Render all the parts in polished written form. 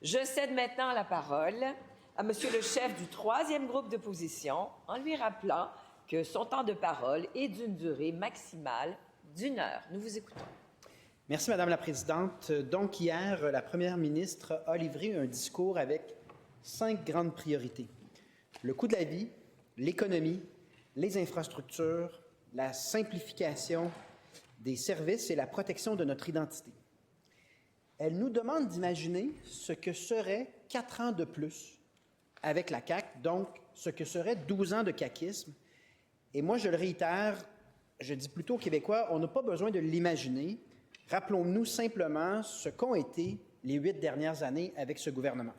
Je cède maintenant la parole à Monsieur le chef du troisième groupe d'opposition en lui rappelant que son temps de parole est d'une durée maximale d'1 heure. Nous vous écoutons. Merci, Madame la Présidente. Donc, hier, la Première ministre a livré un discours avec 5 grandes priorités. Le coût de la vie, l'économie, les infrastructures, la simplification des services et la protection de notre identité. Elle nous demande d'imaginer ce que serait 4 ans de plus avec la CAQ, donc ce que serait 12 ans de caquisme. Et moi, je le réitère, je dis plutôt aux Québécois, on n'a pas besoin de l'imaginer. Rappelons-nous simplement ce qu'ont été les 8 dernières années avec ce gouvernement.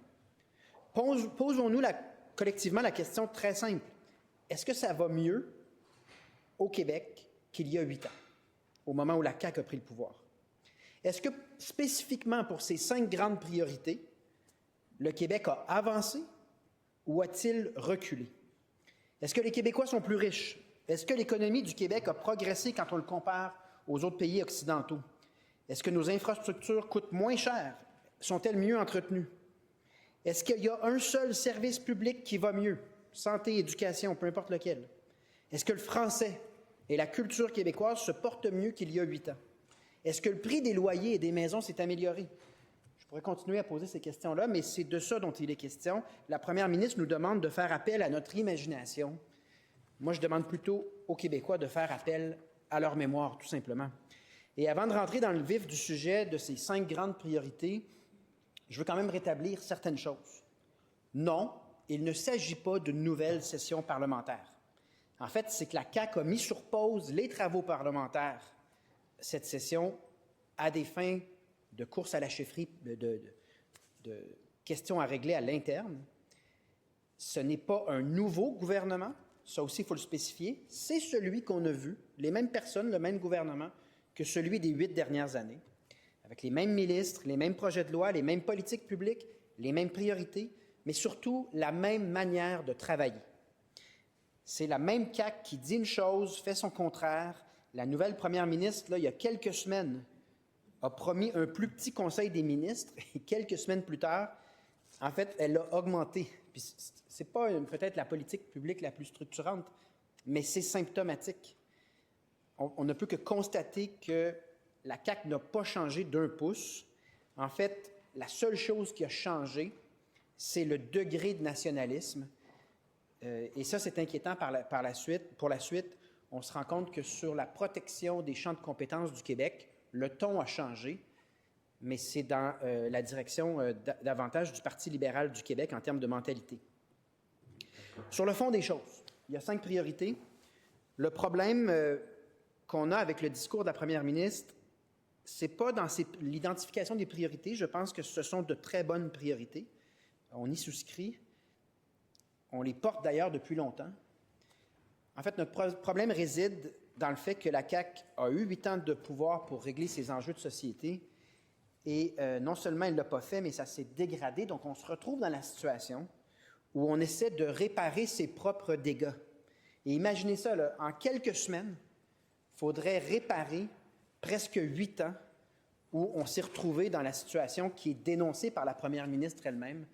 Posons-nous collectivement la question très simple. Est-ce que ça va mieux au Québec qu'il y a 8 ans, au moment où la CAQ a pris le pouvoir? Est-ce que, spécifiquement pour ces 5 grandes priorités, le Québec a avancé ou a-t-il reculé? Est-ce que les Québécois sont plus riches? Est-ce que l'économie du Québec a progressé quand on le compare aux autres pays occidentaux? Est-ce que nos infrastructures coûtent moins cher? Sont-elles mieux entretenues? Est-ce qu'il y a un seul service public qui va mieux? Santé, éducation, peu importe lequel. Est-ce que le français et la culture québécoise se portent mieux qu'il y a 8 ans? Est-ce que le prix des loyers et des maisons s'est amélioré? Je pourrais continuer à poser ces questions-là, mais c'est de ça dont il est question. La première ministre nous demande de faire appel à notre imagination. Moi, je demande plutôt aux Québécois de faire appel à leur mémoire, tout simplement. Et avant de rentrer dans le vif du sujet de ces 5 grandes priorités, je veux quand même rétablir certaines choses. Non, il ne s'agit pas d'une nouvelle session parlementaire. En fait, c'est que la CAQ a mis sur pause les travaux parlementaires cette session à des fins de course à la chefferie, de questions à régler à l'interne. Ce n'est pas un nouveau gouvernement, ça aussi il faut le spécifier, c'est celui qu'on a vu, les mêmes personnes, le même gouvernement, que celui des 8 dernières années, avec les mêmes ministres, les mêmes projets de loi, les mêmes politiques publiques, les mêmes priorités, mais surtout la même manière de travailler. C'est la même CAQ qui dit une chose, fait son contraire. La nouvelle première ministre, là, il y a quelques semaines, a promis un plus petit conseil des ministres et quelques semaines plus tard, en fait, elle l'a augmenté. Puis c'est pas peut-être la politique publique la plus structurante, mais c'est symptomatique. On ne peut que constater que la CAQ n'a pas changé d'1 pouce. En fait, la seule chose qui a changé, c'est le degré de nationalisme. Et ça, c'est inquiétant pour la suite. On se rend compte que sur la protection des champs de compétences du Québec, le ton a changé, mais c'est dans la direction davantage du Parti libéral du Québec en termes de mentalité. Sur le fond des choses, il y a 5 priorités. Le problème qu'on a avec le discours de la première ministre, ce n'est pas dans l'identification des priorités. Je pense que ce sont de très bonnes priorités. On y souscrit. On les porte d'ailleurs depuis longtemps. En fait, notre problème réside dans le fait que la CAQ a eu 8 ans de pouvoir pour régler ses enjeux de société et non seulement elle ne l'a pas fait, mais ça s'est dégradé. Donc, on se retrouve dans la situation où on essaie de réparer ses propres dégâts. Et imaginez ça, là, en quelques semaines, il faudrait réparer presque 8 ans où on s'est retrouvé dans la situation qui est dénoncée par la première ministre elle-même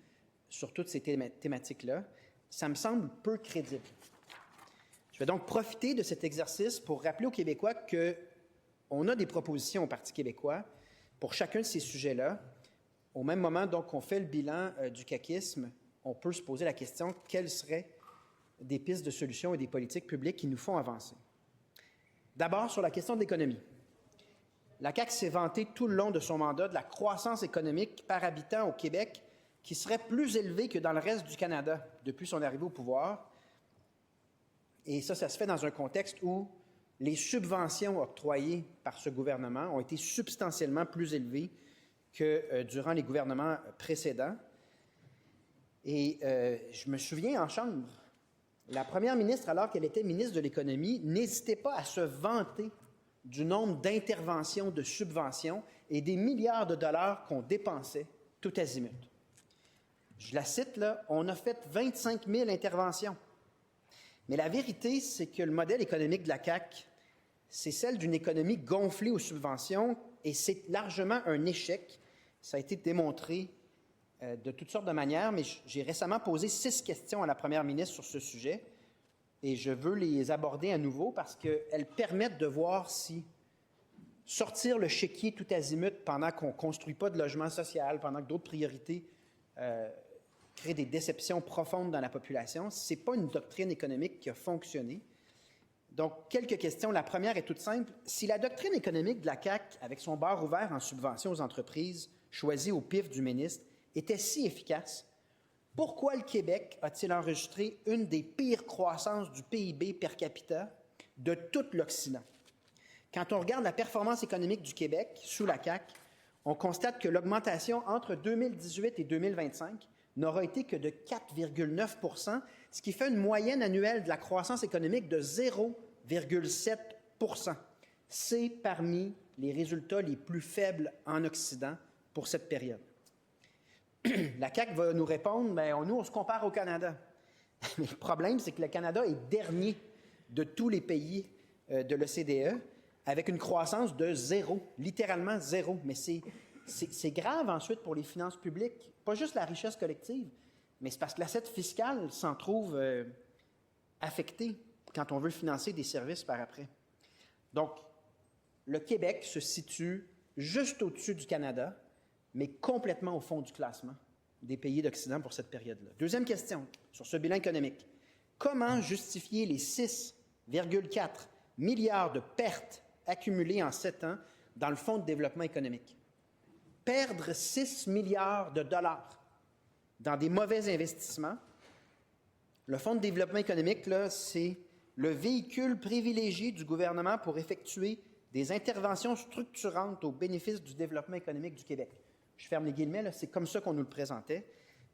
sur toutes ces thématiques-là. Ça me semble peu crédible. Je vais donc profiter de cet exercice pour rappeler aux Québécois qu'on a des propositions au Parti québécois pour chacun de ces sujets-là. Au même moment donc qu'on fait le bilan du caquisme, on peut se poser la question quelles seraient des pistes de solutions et des politiques publiques qui nous font avancer. D'abord, sur la question de l'économie. La CAQ s'est vantée tout le long de son mandat de la croissance économique par habitant au Québec qui serait plus élevée que dans le reste du Canada depuis son arrivée au pouvoir. Et ça se fait dans un contexte où les subventions octroyées par ce gouvernement ont été substantiellement plus élevées que durant les gouvernements précédents. Et je me souviens en Chambre, la première ministre, alors qu'elle était ministre de l'Économie, n'hésitait pas à se vanter du nombre d'interventions, de subventions et des milliards de dollars qu'on dépensait tout azimut. Je la cite là, on a fait 25 000 interventions. Mais la vérité, c'est que le modèle économique de la CAQ, c'est celle d'une économie gonflée aux subventions et c'est largement un échec. Ça a été démontré de toutes sortes de manières, mais j'ai récemment posé 6 questions à la première ministre sur ce sujet et je veux les aborder à nouveau parce qu'elles permettent de voir si sortir le chéquier tout azimut pendant qu'on ne construit pas de logement social, pendant que d'autres priorités créent des déceptions profondes dans la population, ce n'est pas une doctrine économique qui a fonctionné. Donc, quelques questions. La première est toute simple. Si la doctrine économique de la CAQ, avec son bar ouvert en subventions aux entreprises, choisies au pif du ministre, était si efficace, pourquoi le Québec a-t-il enregistré une des pires croissances du PIB per capita de tout l'Occident? Quand on regarde la performance économique du Québec sous la CAQ, on constate que l'augmentation entre 2018 et 2025 n'aura été que de 4,9 %, ce qui fait une moyenne annuelle de la croissance économique de 0,7 %. C'est parmi les résultats les plus faibles en Occident pour cette période. La CAQ va nous répondre, bien, nous, on se compare au Canada. Mais le problème, c'est que le Canada est dernier de tous les pays de l'OCDE, avec une croissance de 0, littéralement 0. Mais c'est grave ensuite pour les finances publiques, pas juste la richesse collective, mais c'est parce que l'assiette fiscale s'en trouve affectée quand on veut financer des services par après. Donc, le Québec se situe juste au-dessus du Canada, mais complètement au fond du classement des pays d'Occident pour cette période-là. Deuxième question sur ce bilan économique. Comment justifier les 6,4 milliards de pertes accumulées en 7 ans dans le Fonds de développement économique? Perdre 6 milliards de dollars dans des mauvais investissements, le Fonds de développement économique, là, c'est le véhicule privilégié du gouvernement pour effectuer des interventions structurantes au bénéfice du développement économique du Québec. Je ferme les guillemets, là, c'est comme ça qu'on nous le présentait.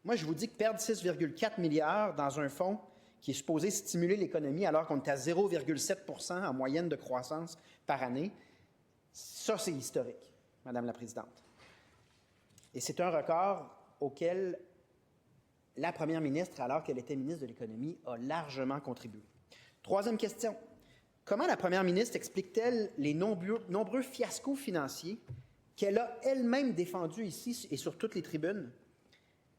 Moi, je vous dis que perdre 6,4 milliards dans un fonds qui est supposé stimuler l'économie alors qu'on est à 0,7 % en moyenne de croissance par année, ça, c'est historique, Madame la Présidente. Et c'est un record auquel la première ministre, alors qu'elle était ministre de l'Économie, a largement contribué. Troisième question. Comment la première ministre explique-t-elle les nombreux fiascos financiers qu'elle a elle-même défendus ici et sur toutes les tribunes?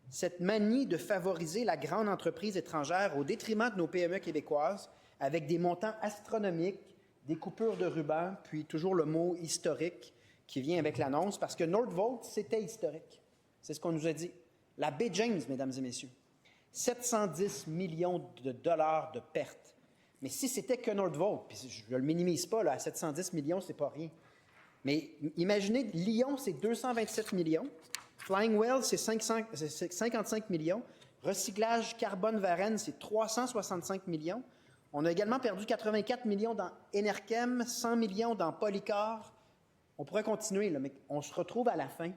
Cette manie de favoriser la grande entreprise étrangère au détriment de nos PME québécoises avec des montants astronomiques, des coupures de ruban, puis toujours le mot historique qui vient avec l'annonce, parce que Nordvolt, c'était historique. C'est ce qu'on nous a dit. La baie James, mesdames et messieurs, 710 millions de dollars de pertes. Mais si c'était que Nordvolt, puis je ne le minimise pas, là, à 710 millions, c'est pas rien. Mais imaginez, Lyon, c'est 227 millions. Flying Well, c'est 55 millions. Recyclage Carbone-Varennes, c'est 365 millions. On a également perdu 84 millions dans Enerkem, 100 millions dans Polycar. On pourrait continuer, là, mais on se retrouve à la fin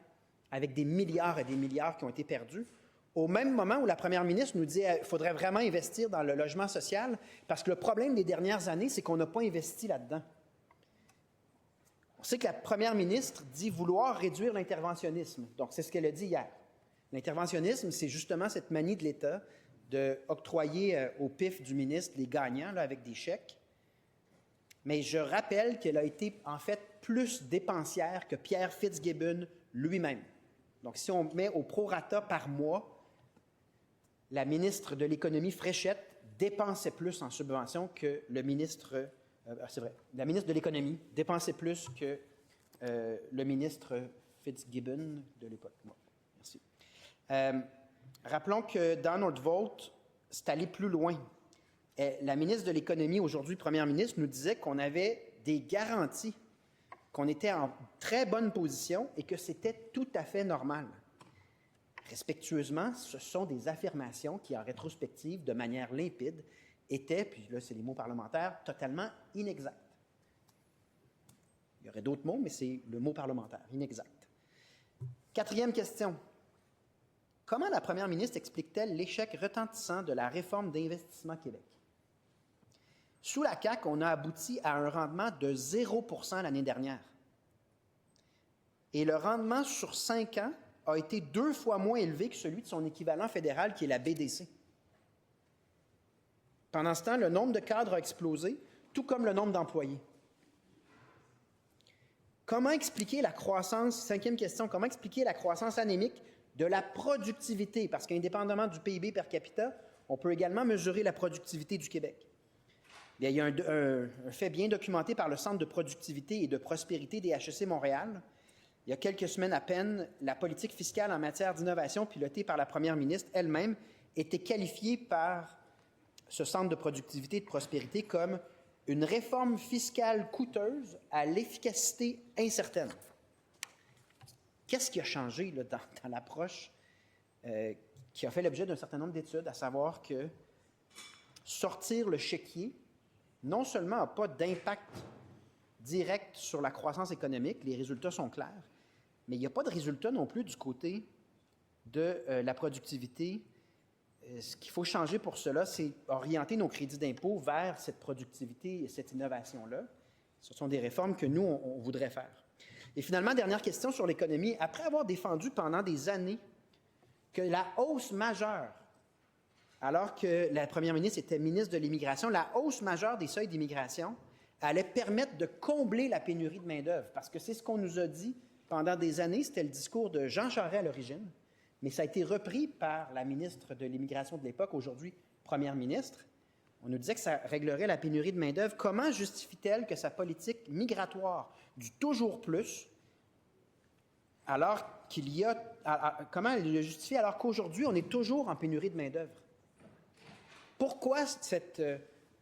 avec des milliards et des milliards qui ont été perdus, au même moment où la première ministre nous dit qu'il faudrait vraiment investir dans le logement social, parce que le problème des dernières années, c'est qu'on n'a pas investi là-dedans. On sait que la première ministre dit vouloir réduire l'interventionnisme. Donc, c'est ce qu'elle a dit hier. L'interventionnisme, c'est justement cette manie de l'État d'octroyer au pif du ministre les gagnants là, avec des chèques. Mais je rappelle qu'elle a été, en fait, plus dépensière que Pierre Fitzgibbon lui-même. Donc, si on met au prorata par mois, la ministre de l'Économie, Fréchette, dépensait plus en subventions que le ministre... c'est vrai, la ministre de l'Économie dépensait plus que le ministre Fitzgibbon de l'époque. Bon, merci. Rappelons que dans Nordvolt, c'est allé plus loin. La ministre de l'Économie, aujourd'hui première ministre, nous disait qu'on avait des garanties, qu'on était en très bonne position et que c'était tout à fait normal. Respectueusement, ce sont des affirmations qui, en rétrospective, de manière limpide, étaient, puis là, c'est les mots parlementaires, totalement inexacts. Il y aurait d'autres mots, mais c'est le mot parlementaire, inexact. Quatrième question. Comment la première ministre explique-t-elle l'échec retentissant de la réforme d'Investissement Québec? Sous la CAQ, on a abouti à un rendement de 0 % l'année dernière. Et le rendement sur 5 ans a été 2 fois moins élevé que celui de son équivalent fédéral, qui est la BDC. Pendant ce temps, le nombre de cadres a explosé, tout comme le nombre d'employés. Comment expliquer la croissance, cinquième question, comment expliquer la croissance anémique de la productivité, parce qu'indépendamment du PIB per capita, on peut également mesurer la productivité du Québec. Bien, il y a un fait bien documenté par le Centre de productivité et de prospérité des HEC Montréal. Il y a quelques semaines à peine, la politique fiscale en matière d'innovation pilotée par la première ministre elle-même était qualifiée par ce Centre de productivité et de prospérité comme une réforme fiscale coûteuse à l'efficacité incertaine. Qu'est-ce qui a changé là, dans l'approche qui a fait l'objet d'un certain nombre d'études, à savoir que sortir le chéquier, non seulement n'a pas d'impact direct sur la croissance économique, les résultats sont clairs, mais il n'y a pas de résultat non plus du côté de la productivité. Ce qu'il faut changer pour cela, c'est orienter nos crédits d'impôt vers cette productivité et cette innovation-là. Ce sont des réformes que nous, on voudrait faire. Et finalement, dernière question sur l'économie. Après avoir défendu pendant des années que la hausse majeure, alors que la première ministre était ministre de l'Immigration, la hausse majeure des seuils d'immigration allait permettre de combler la pénurie de main-d'œuvre, parce que c'est ce qu'on nous a dit pendant des années. C'était le discours de Jean Charest à l'origine, mais ça a été repris par la ministre de l'Immigration de l'époque, aujourd'hui première ministre. On nous disait que ça réglerait la pénurie de main-d'œuvre. Comment justifie-t-elle que sa politique migratoire du toujours plus, alors qu'il y a... Comment elle le justifie alors qu'aujourd'hui, on est toujours en pénurie de main-d'œuvre? Pourquoi cette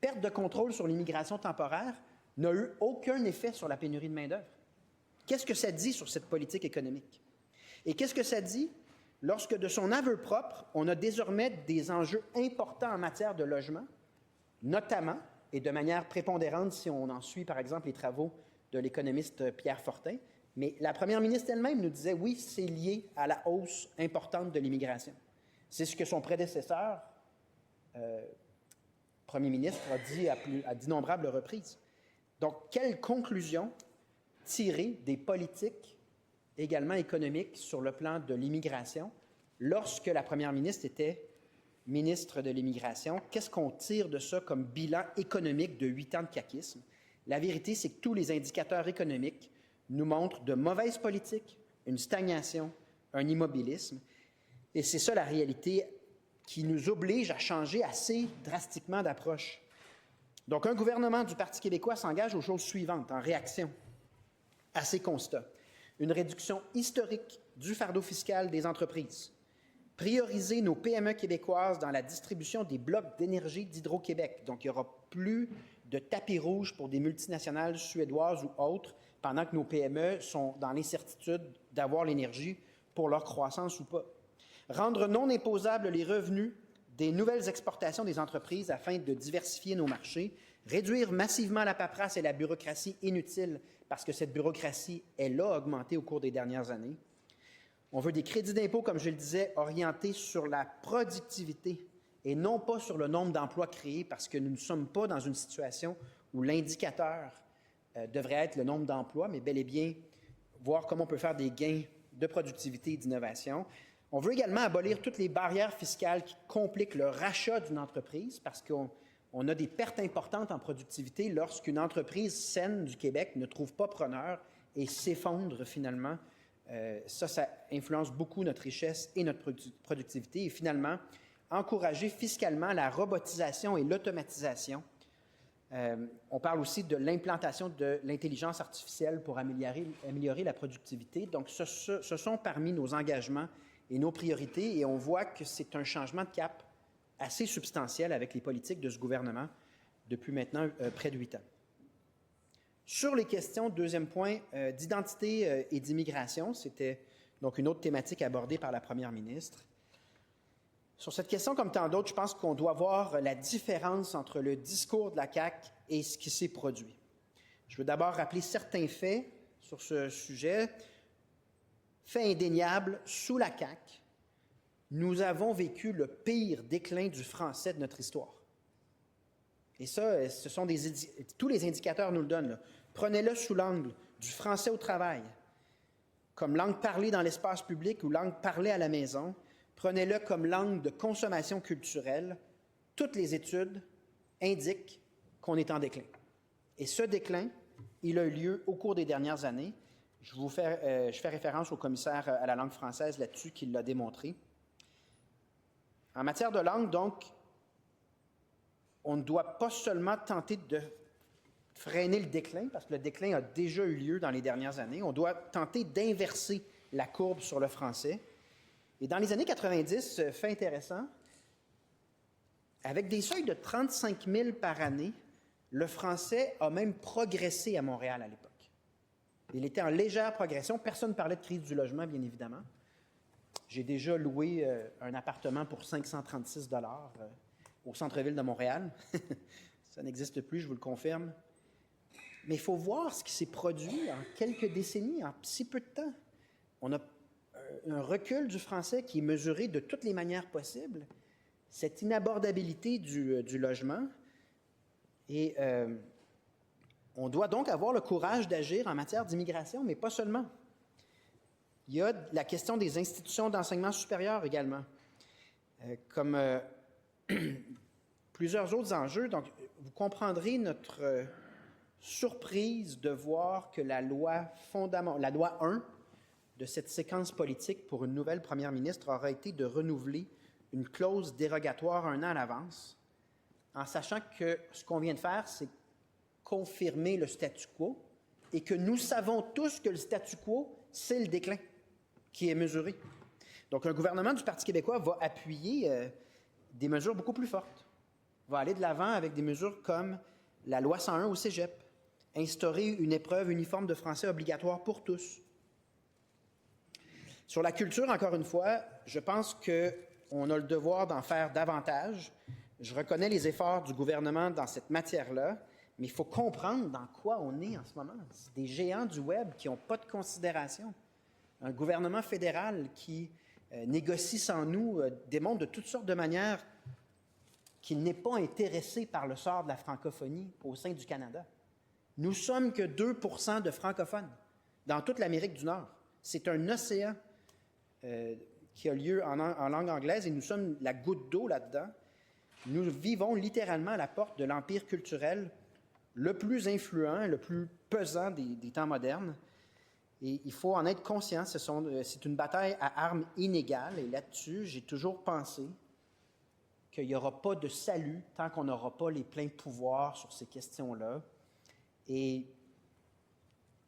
perte de contrôle sur l'immigration temporaire n'a eu aucun effet sur la pénurie de main-d'œuvre? Qu'est-ce que ça dit sur cette politique économique? Et qu'est-ce que ça dit lorsque, de son aveu propre, on a désormais des enjeux importants en matière de logement, notamment, et de manière prépondérante si on en suit, par exemple, les travaux de l'économiste Pierre Fortin, mais la première ministre elle-même nous disait, oui, c'est lié à la hausse importante de l'immigration. C'est ce que son prédécesseur, premier ministre, a dit à d'innombrables reprises. Donc, quelle conclusion tirer des politiques également économiques sur le plan de l'immigration lorsque la première ministre était ministre de l'Immigration? Qu'est-ce qu'on tire de ça comme bilan économique de 8 ans de caquisme? La vérité, c'est que tous les indicateurs économiques nous montrent de mauvaises politiques, une stagnation, un immobilisme. Et c'est ça la réalité qui nous oblige à changer assez drastiquement d'approche. Donc, un gouvernement du Parti québécois s'engage aux choses suivantes en réaction à ces constats. Une réduction historique du fardeau fiscal des entreprises. Prioriser nos PME québécoises dans la distribution des blocs d'énergie d'Hydro-Québec. Donc, il n'y aura plus de tapis rouge pour des multinationales suédoises ou autres pendant que nos PME sont dans l'incertitude d'avoir l'énergie pour leur croissance ou pas. Rendre non imposables les revenus des nouvelles exportations des entreprises afin de diversifier nos marchés. Réduire massivement la paperasse et la bureaucratie inutile parce que cette bureaucratie, elle a augmenté au cours des dernières années. On veut des crédits d'impôt, comme je le disais, orientés sur la productivité et non pas sur le nombre d'emplois créés, parce que nous ne sommes pas dans une situation où l'indicateur devrait être le nombre d'emplois, mais bel et bien voir comment on peut faire des gains de productivité et d'innovation. On veut également abolir toutes les barrières fiscales qui compliquent le rachat d'une entreprise, parce qu'on a des pertes importantes en productivité lorsqu'une entreprise saine du Québec ne trouve pas preneur et s'effondre finalement. Ça influence beaucoup notre richesse et notre productivité. Et finalement, encourager fiscalement la robotisation et l'automatisation. On parle aussi de l'implantation de l'intelligence artificielle pour améliorer la productivité. Donc, ce sont parmi nos engagements et nos priorités. Et on voit que c'est un changement de cap assez substantiel avec les politiques de ce gouvernement depuis maintenant près de 8 ans. Sur les questions, deuxième point, d'identité et d'immigration, c'était donc une autre thématique abordée par la première ministre. Sur cette question, comme tant d'autres, je pense qu'on doit voir la différence entre le discours de la CAQ et ce qui s'est produit. Je veux d'abord rappeler certains faits sur ce sujet. Fait indéniable, sous la CAQ, nous avons vécu le pire déclin du français de notre histoire. Et ça, ce sont tous les indicateurs nous le donnent, là. Prenez-le sous l'angle du français au travail, comme langue parlée dans l'espace public ou langue parlée à la maison. Prenez-le comme langue de consommation culturelle. Toutes les études indiquent qu'on est en déclin. Et ce déclin, il a eu lieu au cours des dernières années. Je fais référence au commissaire à la langue française là-dessus qui l'a démontré. En matière de langue, donc, on ne doit pas seulement tenter de freiner le déclin, parce que le déclin a déjà eu lieu dans les dernières années. On doit tenter d'inverser la courbe sur le français. Et dans les années 90, fait intéressant, avec des seuils de 35 000 par année, le français a même progressé à Montréal à l'époque. Il était en légère progression. Personne ne parlait de crise du logement, bien évidemment. J'ai déjà loué un appartement pour 536 $ au centre-ville de Montréal. Ça n'existe plus, je vous le confirme. Mais il faut voir ce qui s'est produit en quelques décennies, en si peu de temps. On a un recul du français qui est mesuré de toutes les manières possibles. Cette inabordabilité du logement. Et on doit donc avoir le courage d'agir en matière d'immigration, mais pas seulement. Il y a la question des institutions d'enseignement supérieur également, comme plusieurs autres enjeux. Donc, vous comprendrez notre surprise de voir que la loi 1 de cette séquence politique pour une nouvelle première ministre aura été de renouveler une clause dérogatoire 1 an à l'avance, en sachant que ce qu'on vient de faire, c'est confirmer le statu quo et que nous savons tous que le statu quo, c'est le déclin qui est mesuré. Donc, un gouvernement du Parti québécois va appuyer des mesures beaucoup plus fortes, va aller de l'avant avec des mesures comme la loi 101 au cégep, instaurer une épreuve uniforme de français obligatoire pour tous. Sur la culture, encore une fois, je pense qu'on a le devoir d'en faire davantage. Je reconnais les efforts du gouvernement dans cette matière-là, mais il faut comprendre dans quoi on est en ce moment. C'est des géants du Web qui n'ont pas de considération. Un gouvernement fédéral qui négocie sans nous démontre de toutes sortes de manières qu'il n'est pas intéressé par le sort de la francophonie au sein du Canada. Nous sommes que 2 % de francophones dans toute l'Amérique du Nord. C'est un océan qui a lieu en langue anglaise et nous sommes la goutte d'eau là-dedans. Nous vivons littéralement à la porte de l'empire culturel le plus influent, le plus pesant des temps modernes. Et il faut en être conscient, c'est une bataille à armes inégales. Et là-dessus, j'ai toujours pensé qu'il n'y aura pas de salut tant qu'on n'aura pas les pleins pouvoirs sur ces questions-là. Et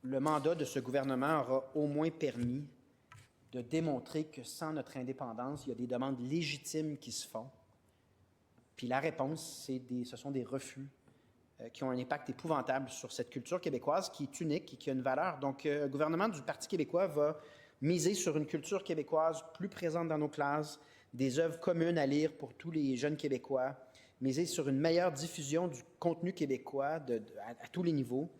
le mandat de ce gouvernement aura au moins permis de démontrer que sans notre indépendance, il y a des demandes légitimes qui se font. Puis la réponse, ce sont des refus qui ont un impact épouvantable sur cette culture québécoise qui est unique et qui a une valeur. Donc, le gouvernement du Parti québécois va miser sur une culture québécoise plus présente dans nos classes, des œuvres communes à lire pour tous les jeunes Québécois, miser sur une meilleure diffusion du contenu québécois à tous les niveaux,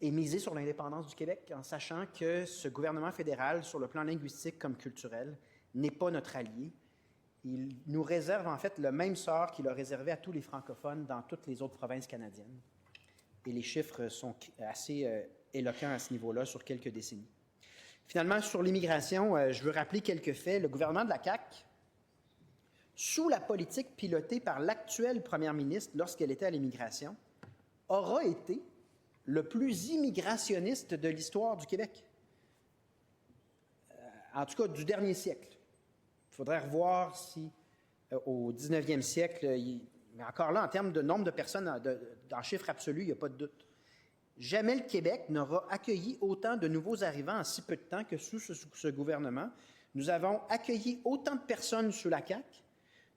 et miser sur l'indépendance du Québec en sachant que ce gouvernement fédéral, sur le plan linguistique comme culturel, n'est pas notre allié. Il nous réserve en fait le même sort qu'il a réservé à tous les francophones dans toutes les autres provinces canadiennes. Et les chiffres sont assez éloquents à ce niveau-là sur quelques décennies. Finalement, sur l'immigration, je veux rappeler quelques faits. Le gouvernement de la CAQ, sous la politique pilotée par l'actuelle première ministre lorsqu'elle était à l'immigration, aura été le plus immigrationniste de l'histoire du Québec. En tout cas, du dernier siècle. Il faudrait revoir si, au 19e siècle, mais encore là, en termes de nombre de personnes, en chiffre absolu, il n'y a pas de doute. Jamais le Québec n'aura accueilli autant de nouveaux arrivants en si peu de temps que sous ce gouvernement. Nous avons accueilli autant de personnes sous la CAQ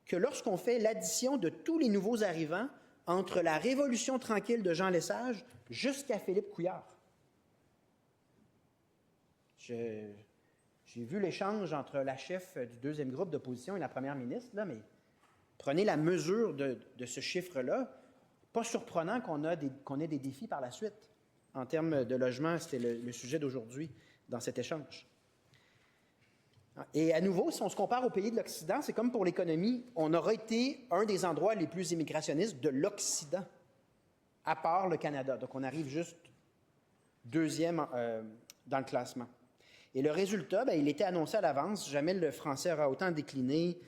que lorsqu'on fait l'addition de tous les nouveaux arrivants entre la Révolution tranquille de Jean Lesage jusqu'à Philippe Couillard. J'ai vu l'échange entre la chef du deuxième groupe d'opposition et la première ministre, là, mais prenez la mesure de ce chiffre-là. Pas surprenant qu'on ait des défis par la suite. En termes de logement, c'était le sujet d'aujourd'hui dans cet échange. Et à nouveau, si on se compare aux pays de l'Occident, c'est comme pour l'économie, on aura été un des endroits les plus immigrationnistes de l'Occident, à part le Canada. Donc, on arrive juste deuxième dans le classement. Et le résultat, il était annoncé à l'avance. Jamais le français aura autant décliné.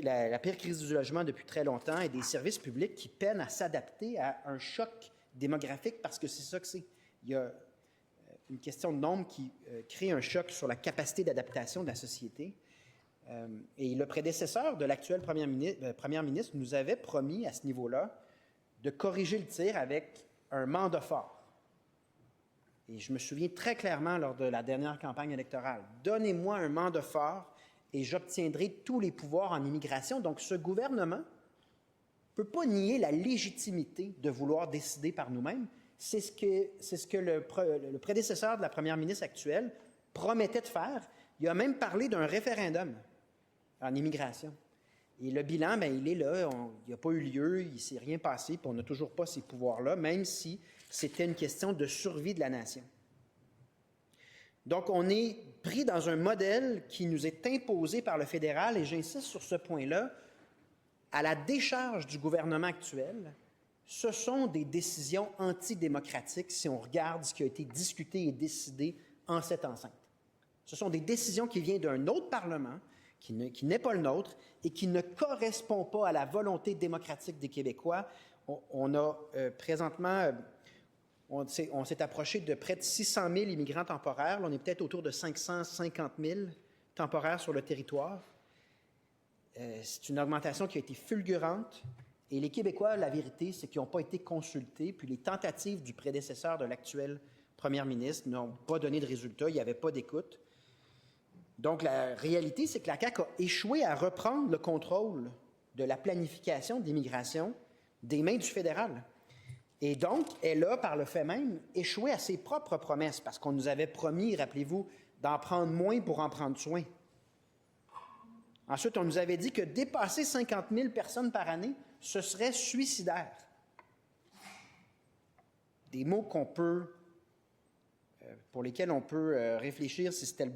La pire crise du logement depuis très longtemps et des services publics qui peinent à s'adapter à un choc démographique parce que c'est ça que c'est. Il y a une question de nombre qui crée un choc sur la capacité d'adaptation de la société. Et le prédécesseur de l'actuelle première ministre nous avait promis à ce niveau-là de corriger le tir avec un mandat fort. Et je me souviens très clairement lors de la dernière campagne électorale, donnez-moi un mandat fort et j'obtiendrai tous les pouvoirs en immigration. Donc, ce gouvernement ne peut pas nier la légitimité de vouloir décider par nous-mêmes. C'est ce que le prédécesseur de la première ministre actuelle promettait de faire. Il a même parlé d'un référendum en immigration. Et le bilan, bien, il est là, il n'a pas eu lieu, il ne s'est rien passé, puis on n'a toujours pas ces pouvoirs-là, même si c'était une question de survie de la nation. Donc, on est pris dans un modèle qui nous est imposé par le fédéral, et j'insiste sur ce point-là, à la décharge du gouvernement actuel, ce sont des décisions antidémocratiques si on regarde ce qui a été discuté et décidé en cette enceinte. Ce sont des décisions qui viennent d'un autre Parlement, qui n'est pas le nôtre et qui ne correspond pas à la volonté démocratique des Québécois. On a présentement, on s'est approché de près de 600 000 immigrants temporaires. Là, on est peut-être autour de 550 000 temporaires sur le territoire. C'est une augmentation qui a été fulgurante. Et les Québécois, la vérité, c'est qu'ils n'ont pas été consultés. Puis les tentatives du prédécesseur de l'actuelle première ministre n'ont pas donné de résultat. Il n'y avait pas d'écoute. Donc, la réalité, c'est que la CAQ a échoué à reprendre le contrôle de la planification d'immigration des mains du fédéral. Et donc, elle a, par le fait même, échoué à ses propres promesses, parce qu'on nous avait promis, rappelez-vous, d'en prendre moins pour en prendre soin. Ensuite, on nous avait dit que dépasser 50 000 personnes par année, ce serait suicidaire. Des mots pour lesquels on peut réfléchir si c'était le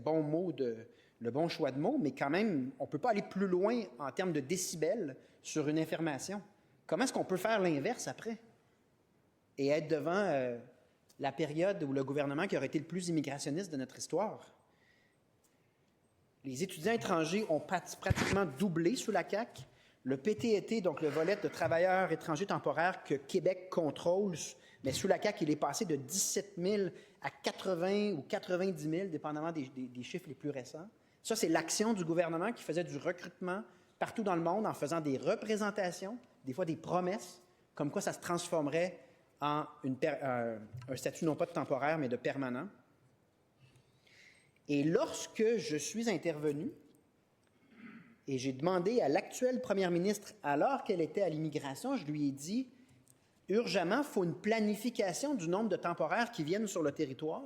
bon choix de mots, mais quand même, on ne peut pas aller plus loin en termes de décibels sur une information. Comment est-ce qu'on peut faire l'inverse après et être devant la période où le gouvernement qui aurait été le plus immigrationniste de notre histoire? Les étudiants étrangers ont pratiquement doublé sous la CAQ. Le PTET, donc le volet de travailleurs étrangers temporaires que Québec contrôle, mais sous la CAQ, il est passé de 17 000 à 80 ou 90 000, dépendamment des chiffres les plus récents. Ça, c'est l'action du gouvernement qui faisait du recrutement partout dans le monde en faisant des représentations, des fois des promesses, comme quoi ça se transformerait en un statut non pas de temporaire, mais de permanent. Et lorsque je suis intervenu et j'ai demandé à l'actuelle première ministre, alors qu'elle était à l'immigration, je lui ai dit urgemment, il faut une planification du nombre de temporaires qui viennent sur le territoire.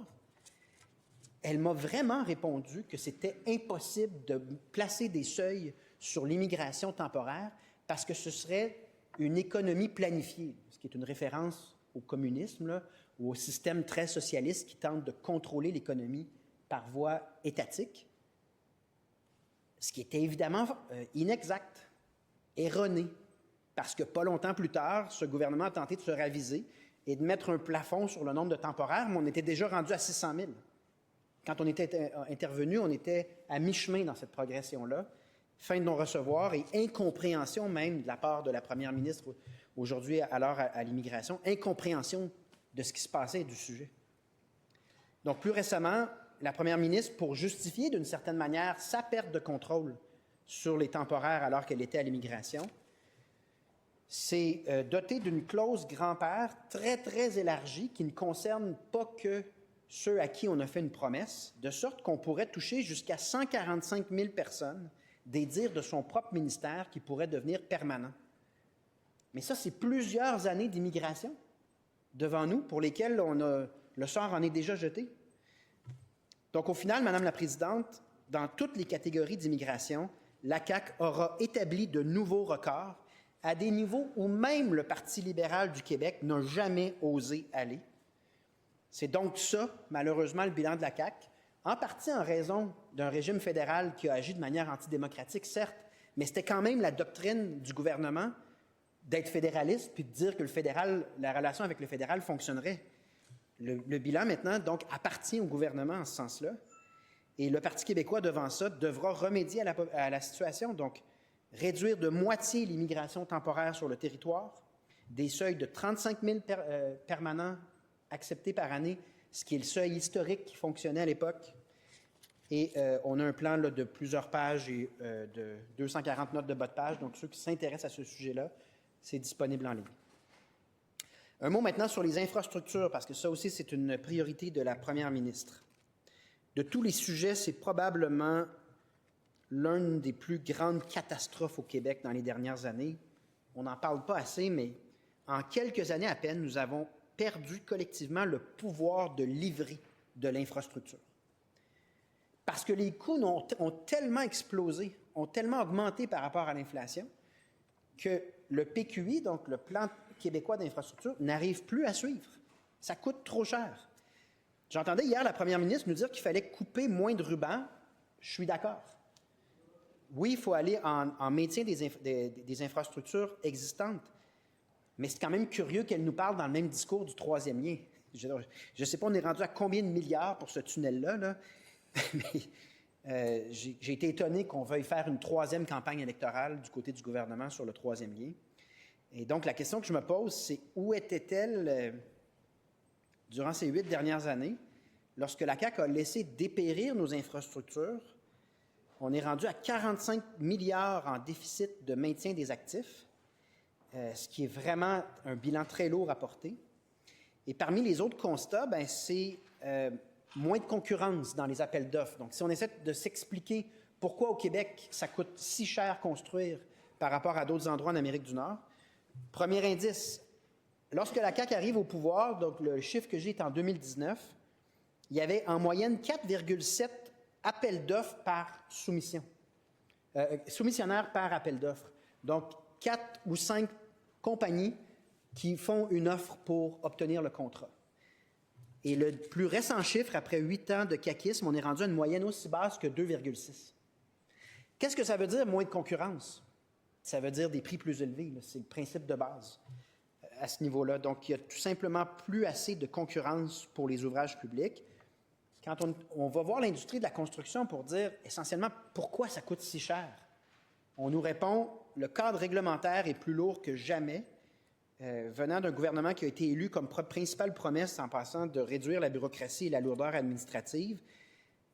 Elle m'a vraiment répondu que c'était impossible de placer des seuils sur l'immigration temporaire parce que ce serait une économie planifiée, ce qui est une référence au communisme, là, ou au système très socialiste qui tente de contrôler l'économie par voie étatique, ce qui était évidemment inexact, erroné, parce que pas longtemps plus tard, ce gouvernement a tenté de se raviser et de mettre un plafond sur le nombre de temporaires, mais on était déjà rendu à 600 000. Quand on était intervenu, on était à mi-chemin dans cette progression-là, fin de non-recevoir et incompréhension même de la part de la première ministre aujourd'hui, alors à l'immigration, incompréhension de ce qui se passait et du sujet. Donc, plus récemment, la première ministre, pour justifier d'une certaine manière sa perte de contrôle sur les temporaires alors qu'elle était à l'immigration, s'est dotée d'une clause grand-père très, très élargie qui ne concerne pas que ceux à qui on a fait une promesse, de sorte qu'on pourrait toucher jusqu'à 145 000 personnes des dires de son propre ministère qui pourraient devenir permanents. Mais ça, c'est plusieurs années d'immigration devant nous pour lesquelles le sort en est déjà jeté. Donc, au final, Madame la Présidente, dans toutes les catégories d'immigration, la CAQ aura établi de nouveaux records à des niveaux où même le Parti libéral du Québec n'a jamais osé aller. C'est donc ça, malheureusement, le bilan de la CAQ, en partie en raison d'un régime fédéral qui a agi de manière antidémocratique, certes, mais c'était quand même la doctrine du gouvernement d'être fédéraliste puis de dire que la relation avec le fédéral fonctionnerait. Le bilan, maintenant, donc, appartient au gouvernement en ce sens-là. Et le Parti québécois, devant ça, devra remédier à la situation. Donc, réduire de moitié l'immigration temporaire sur le territoire, des seuils de 35 000 permanents acceptés par année ce qui est le seuil historique qui fonctionnait à l'époque. Et on a un plan là, de plusieurs pages et de 240 notes de bas de page. Donc, ceux qui s'intéressent à ce sujet-là, c'est disponible en ligne. Un mot maintenant sur les infrastructures, parce que ça aussi, c'est une priorité de la première ministre. De tous les sujets, c'est probablement l'une des plus grandes catastrophes au Québec dans les dernières années. On n'en parle pas assez, mais en quelques années à peine, nous avons perdu collectivement le pouvoir de livrer de l'infrastructure. Parce que les coûts ont tellement explosé, ont tellement augmenté par rapport à l'inflation, que le PQI, donc le Plan québécois d'infrastructure, n'arrive plus à suivre. Ça coûte trop cher. J'entendais hier la première ministre nous dire qu'il fallait couper moins de rubans. Je suis d'accord. Oui, il faut aller en maintien des infrastructures existantes, mais c'est quand même curieux qu'elle nous parle dans le même discours du troisième lien. Je ne sais pas, on est rendu à combien de milliards pour ce tunnel-là, là? Mais j'ai été étonné qu'on veuille faire une troisième campagne électorale du côté du gouvernement sur le troisième lien. Et donc, la question que je me pose, c'est où était-elle durant ces 8 dernières années, lorsque la CAQ a laissé dépérir nos infrastructures? On est rendu à 45 milliards en déficit de maintien des actifs, ce qui est vraiment un bilan très lourd à porter. Et parmi les autres constats, c'est moins de concurrence dans les appels d'offres. Donc, si on essaie de s'expliquer pourquoi au Québec, ça coûte si cher construire par rapport à d'autres endroits en Amérique du Nord, premier indice, lorsque la CAQ arrive au pouvoir, donc le chiffre que j'ai est en 2019, il y avait en moyenne 4,7 appels d'offres par soumission. Soumissionnaires par appel d'offres. Donc, 4 ou 5 compagnies qui font une offre pour obtenir le contrat. Et le plus récent chiffre, après 8 ans de caquisme, on est rendu à une moyenne aussi basse que 2,6. Qu'est-ce que ça veut dire, moins de concurrence? Ça veut dire des prix plus élevés. C'est le principe de base à ce niveau-là. Donc, il n'y a tout simplement plus assez de concurrence pour les ouvrages publics. Quand on va voir l'industrie de la construction pour dire essentiellement pourquoi ça coûte si cher, on nous répond le cadre réglementaire est plus lourd que jamais, venant d'un gouvernement qui a été élu comme principale promesse en passant de réduire la bureaucratie et la lourdeur administrative.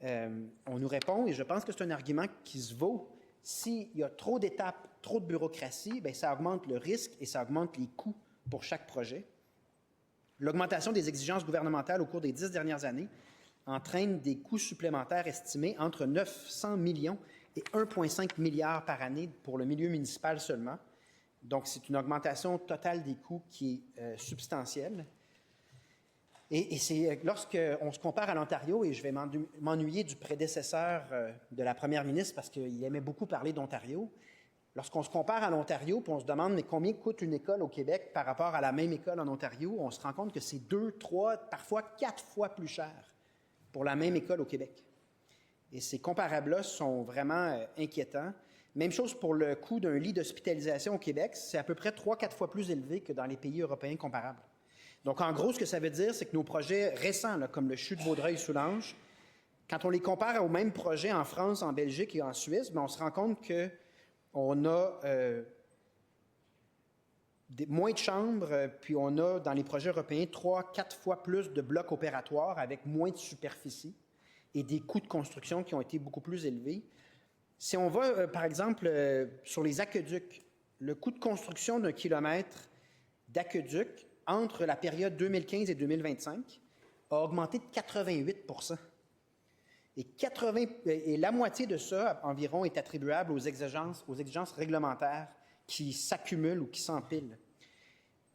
On nous répond, et je pense que c'est un argument qui se vaut, s'il y a trop d'étapes, trop de bureaucratie, ça augmente le risque et ça augmente les coûts pour chaque projet. L'augmentation des exigences gouvernementales au cours des 10 dernières années entraîne des coûts supplémentaires estimés entre 900 millions et 1,5 milliard par année pour le milieu municipal seulement. Donc, c'est une augmentation totale des coûts qui est substantielle. Et c'est lorsqu'on se compare à l'Ontario, et je vais m'ennuyer du prédécesseur de la première ministre parce qu'il aimait beaucoup parler d'Ontario, lorsqu'on se compare à l'Ontario puis on se demande mais combien coûte une école au Québec par rapport à la même école en Ontario, on se rend compte que c'est 2, 3, parfois 4 fois plus cher pour la même école au Québec. Et ces comparables-là sont vraiment inquiétants. Même chose pour le coût d'un lit d'hospitalisation au Québec, c'est à peu près 3-4 fois plus élevé que dans les pays européens comparables. Donc, en gros, ce que ça veut dire, c'est que nos projets récents, là, comme le CHU de Vaudreuil-Soulanges, quand on les compare aux mêmes projets en France, en Belgique et en Suisse, on se rend compte qu'on a moins de chambres, puis on a, dans les projets européens, 3-4 fois plus de blocs opératoires avec moins de superficie et des coûts de construction qui ont été beaucoup plus élevés. Si on va, par exemple, sur les aqueducs, le coût de construction d'un kilomètre d'aqueduc entre la période 2015 et 2025 a augmenté de 88 %. Et la moitié de ça, environ, est attribuable aux exigences réglementaires qui s'accumulent ou qui s'empilent.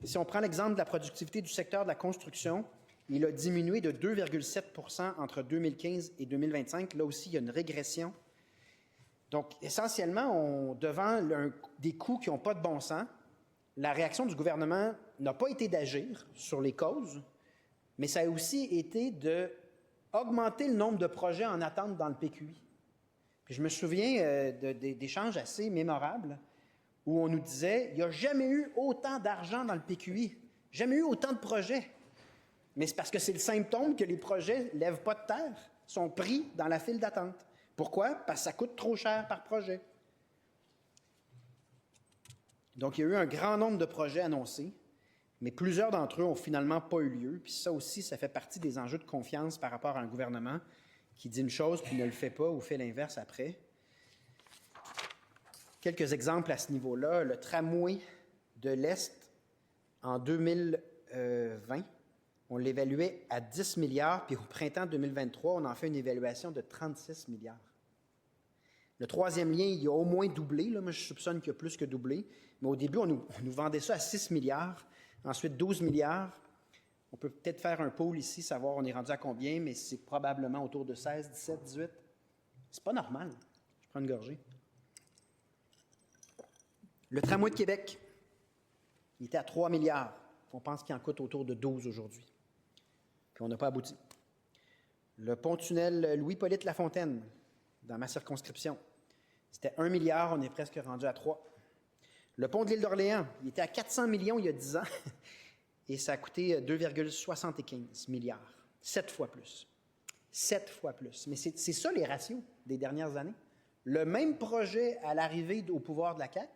Si on prend l'exemple de la productivité du secteur de la construction, il a diminué de 2,7 % entre 2015 et 2025. Là aussi, il y a une régression. Donc, essentiellement, devant des coûts qui n'ont pas de bon sens, la réaction du gouvernement n'a pas été d'agir sur les causes, mais ça a aussi été d'augmenter le nombre de projets en attente dans le PQI. Puis je me souviens d'échanges assez mémorables où on nous disait « il n'y a jamais eu autant d'argent dans le PQI, jamais eu autant de projets ». Mais c'est parce que c'est le symptôme que les projets ne lèvent pas de terre, sont pris dans la file d'attente. Pourquoi? Parce que ça coûte trop cher par projet. Donc, il y a eu un grand nombre de projets annoncés. Mais plusieurs d'entre eux n'ont finalement pas eu lieu. Puis ça aussi, ça fait partie des enjeux de confiance par rapport à un gouvernement qui dit une chose puis ne le fait pas ou fait l'inverse après. Quelques exemples à ce niveau-là. Le tramway de l'Est, en 2020, on l'évaluait à 10 milliards, puis au printemps 2023, on en fait une évaluation de 36 milliards. Le troisième lien, il a au moins doublé. Là, moi, je soupçonne qu'il a plus que doublé. Mais au début, on nous vendait ça à 6 milliards. Ensuite, 12 milliards. On peut peut-être faire un pool ici, savoir on est rendu à combien, mais c'est probablement autour de 16, 17, 18. C'est pas normal. Je prends une gorgée. Le tramway de Québec, il était à 3 milliards. On pense qu'il en coûte autour de 12 aujourd'hui. Puis on n'a pas abouti. Le pont-tunnel Louis-Polyte Lafontaine, dans ma circonscription, c'était 1 milliard, on est presque rendu à 3. Le pont de l'île d'Orléans, il était à 400 millions il y a 10 ans, et ça a coûté 2,75 milliards. 7 fois plus. 7 fois plus. Mais c'est ça les ratios des dernières années. Le même projet à l'arrivée au pouvoir de la CAQ,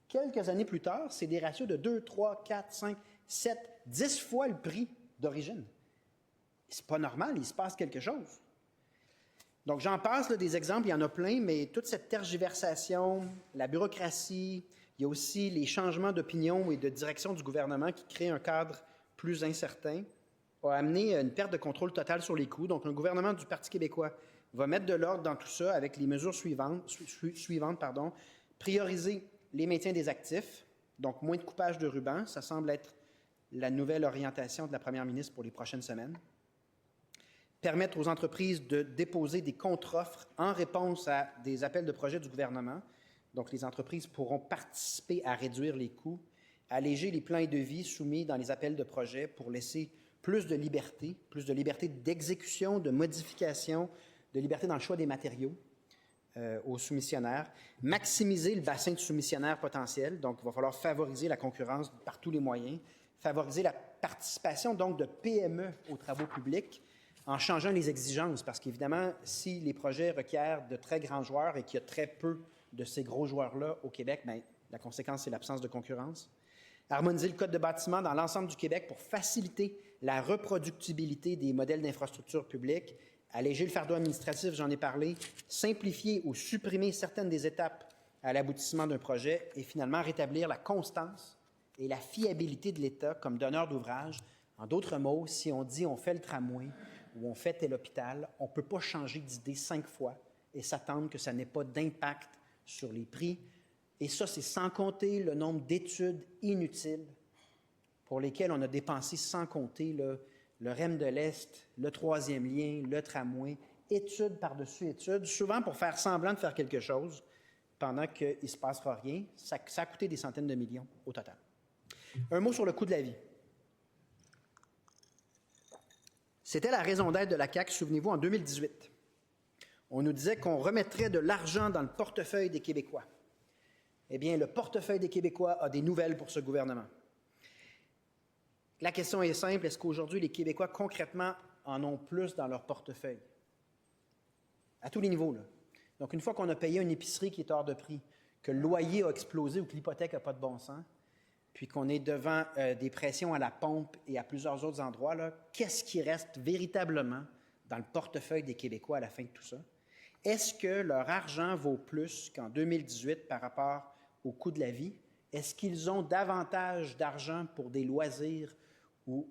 quelques années plus tard, c'est des ratios de 2, 3, 4, 5, 7, 10 fois le prix d'origine. C'est pas normal, il se passe quelque chose. Donc, j'en passe là, des exemples, il y en a plein, mais toute cette tergiversation, la bureaucratie, il y a aussi les changements d'opinion et de direction du gouvernement qui créent un cadre plus incertain, a amené une perte de contrôle totale sur les coûts. Donc, le gouvernement du Parti québécois va mettre de l'ordre dans tout ça avec les mesures suivantes, prioriser les maintiens des actifs, donc moins de coupage de ruban, ça semble être la nouvelle orientation de la première ministre pour les prochaines semaines. Permettre aux entreprises de déposer des contre-offres en réponse à des appels de projets du gouvernement. Donc, les entreprises pourront participer à réduire les coûts, alléger les plans et devis soumis dans les appels de projets pour laisser plus de liberté d'exécution, de modification, de liberté dans le choix des matériaux aux soumissionnaires, maximiser le bassin de soumissionnaires potentiels, donc il va falloir favoriser la concurrence par tous les moyens, favoriser la participation donc de PME aux travaux publics, en changeant les exigences, parce qu'évidemment, si les projets requièrent de très grands joueurs et qu'il y a très peu de ces gros joueurs-là au Québec, bien, la conséquence, c'est l'absence de concurrence. Harmoniser le code de bâtiment dans l'ensemble du Québec pour faciliter la reproductibilité des modèles d'infrastructures publiques, alléger le fardeau administratif, j'en ai parlé, simplifier ou supprimer certaines des étapes à l'aboutissement d'un projet et finalement rétablir la constance et la fiabilité de l'État comme donneur d'ouvrage. En d'autres mots, si on dit on fait le tramway, où on fait tel hôpital, on ne peut pas changer d'idée 5 fois et s'attendre que ça n'ait pas d'impact sur les prix. Et ça, c'est sans compter le nombre d'études inutiles pour lesquelles on a dépensé sans compter le REM de l'Est, le troisième lien, le tramway, études par-dessus études, souvent pour faire semblant de faire quelque chose pendant qu'il ne se passera rien. Ça a coûté des centaines de millions au total. Un mot sur le coût de la vie. C'était la raison d'être de la CAQ, souvenez-vous, en 2018. On nous disait qu'on remettrait de l'argent dans le portefeuille des Québécois. Eh bien, le portefeuille des Québécois a des nouvelles pour ce gouvernement. La question est simple, est-ce qu'aujourd'hui, les Québécois, concrètement, en ont plus dans leur portefeuille? À tous les niveaux, là. Donc, une fois qu'on a payé une épicerie qui est hors de prix, que le loyer a explosé ou que l'hypothèque n'a pas de bon sens, puis qu'on est devant des pressions à la pompe et à plusieurs autres endroits, là, qu'est-ce qui reste véritablement dans le portefeuille des Québécois à la fin de tout ça? Est-ce que leur argent vaut plus qu'en 2018 par rapport au coût de la vie? Est-ce qu'ils ont davantage d'argent pour des loisirs ou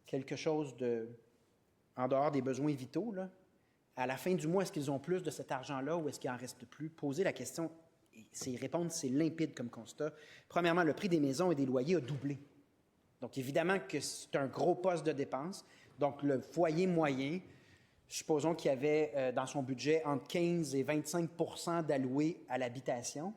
quelque chose en dehors des besoins vitaux, là? À la fin du mois, est-ce qu'ils ont plus de cet argent-là ou est-ce qu'il en reste plus? Poser la question, c'est y répondre, c'est limpide comme constat. Premièrement, le prix des maisons et des loyers a doublé. Donc, évidemment que c'est un gros poste de dépense. Donc, le foyer moyen, supposons qu'il y avait dans son budget entre 15 et 25 % d'alloués à l'habitation.